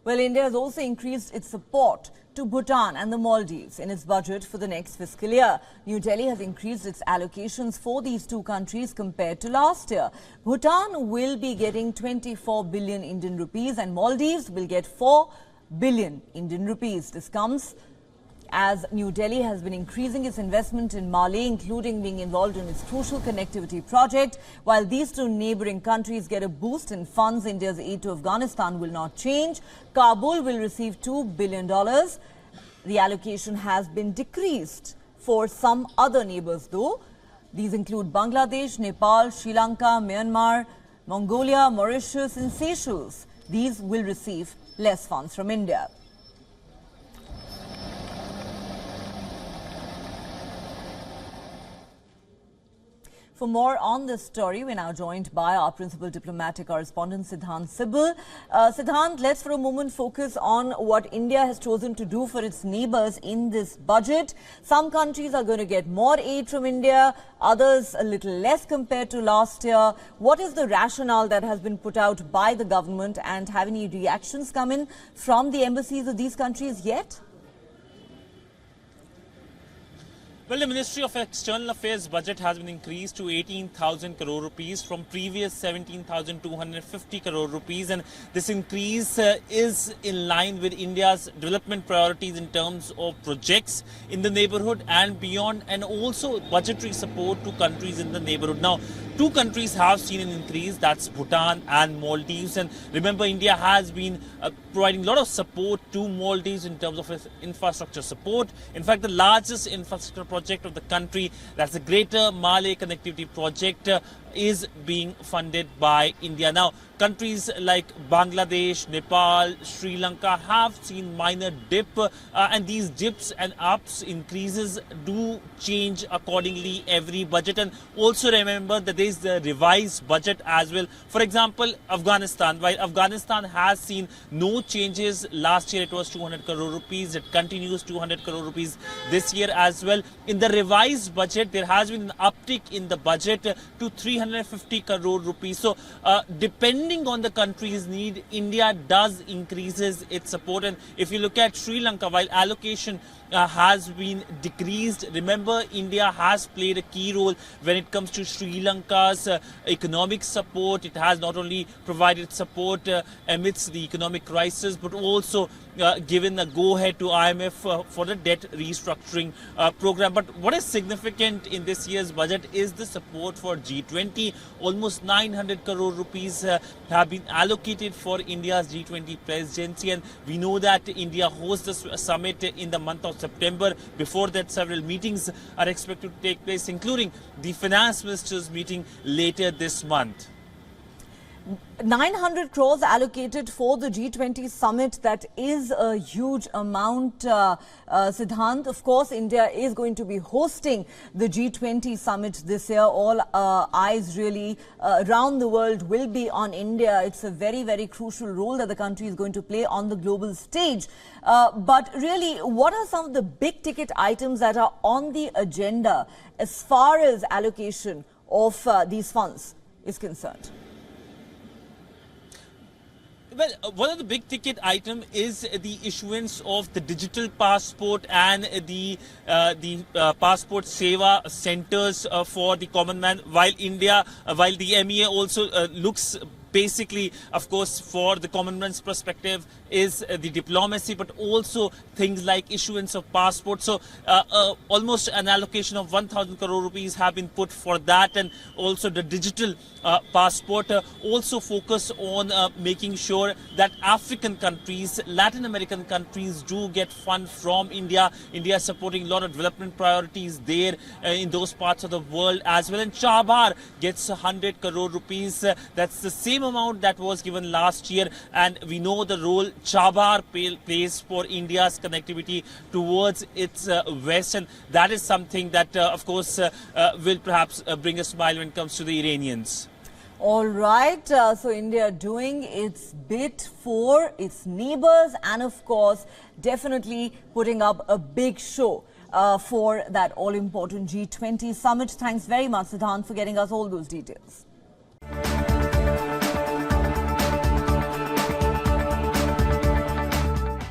Well, India has also increased its support to Bhutan and the Maldives in its budget for the next fiscal year. New Delhi has increased its allocations for these two countries compared to last year. Bhutan will be getting 24 billion Indian rupees and Maldives will get 4 billion Indian rupees. This comes as New Delhi has been increasing its investment in Mali, including being involved in its crucial connectivity project. While these two neighboring countries get a boost in funds, India's aid to Afghanistan will not change. Kabul will receive $2 billion. The allocation has been decreased for some other neighbors, though. These include Bangladesh, Nepal, Sri Lanka, Myanmar, Mongolia, Mauritius and Seychelles. These will receive less funds from India. For more on this story, we're now joined by our principal diplomatic correspondent, Siddhant Sibal. Siddhant, let's for a moment focus on what India has chosen to do for its neighbours in this budget. Some countries are going to get more aid from India, others a little less compared to last year. What is the rationale that has been put out by the government, and have any reactions come in from the embassies of these countries yet? Well, the Ministry of External Affairs budget has been increased to 18,000 crore rupees from previous 17,250 crore rupees, and this increase is in line with India's development priorities in terms of projects in the neighborhood and beyond, and also budgetary support to countries in the neighborhood. Now, two countries have seen an increase, that's Bhutan and Maldives, and remember, India has been providing a lot of support to Maldives in terms of its infrastructure support. In fact, the largest infrastructure project of the country, that's the Greater Malay Connectivity Project, is being funded by India. Now, countries like Bangladesh, Nepal, Sri Lanka have seen minor dip, and these dips and ups, increases do change accordingly every budget. And also remember that there is the revised budget as well. For example, Afghanistan. While Afghanistan has seen no changes, last year it was 200 crore rupees, it continues 200 crore rupees this year as well. In the revised budget, there has been an uptick in the budget to 350 crore rupees. So, depending on the country's need, India does increases its support. And if you look at Sri Lanka, while allocation has been decreased, remember, India has played a key role when it comes to Sri Lanka's economic support. It has not only provided support amidst the economic crisis, but also given a go-ahead to IMF for the debt restructuring program. But what is significant in this year's budget is the support for G20. Almost 900 crore rupees have been allocated for India's G20 presidency, and we know that India hosts this summit in the month of September. Before that, several meetings are expected to take place, including the finance ministers meeting later this month. 900 crores allocated for the G20 summit. That is a huge amount, Siddhant. Of course, India is going to be hosting the G20 summit this year. All eyes really around the world will be on India. It's a very, very crucial role that the country is going to play on the global stage. But really, what are some of the big ticket items that are on the agenda as far as allocation of these funds is concerned? Well, one of the big ticket item is the issuance of the digital passport and the passport seva centers for the common man. While the MEA also looks basically, of course, for the common man's perspective is the diplomacy, but also things like issuance of passports. So almost an allocation of 1,000 crore rupees have been put for that, and also the digital passport. Also focus on making sure that African countries, Latin American countries do get funds from India. India is supporting a lot of development priorities there in those parts of the world as well. And Chabar gets 100 crore rupees. That's the same amount that was given last year, and we know the role Chabar plays for India's connectivity towards its west, and that is something that of course will perhaps bring a smile when it comes to the Iranians. All right, so India doing its bit for its neighbors and of course definitely putting up a big show for that all-important G20 summit. Thanks very much, Siddhant, for getting us all those details.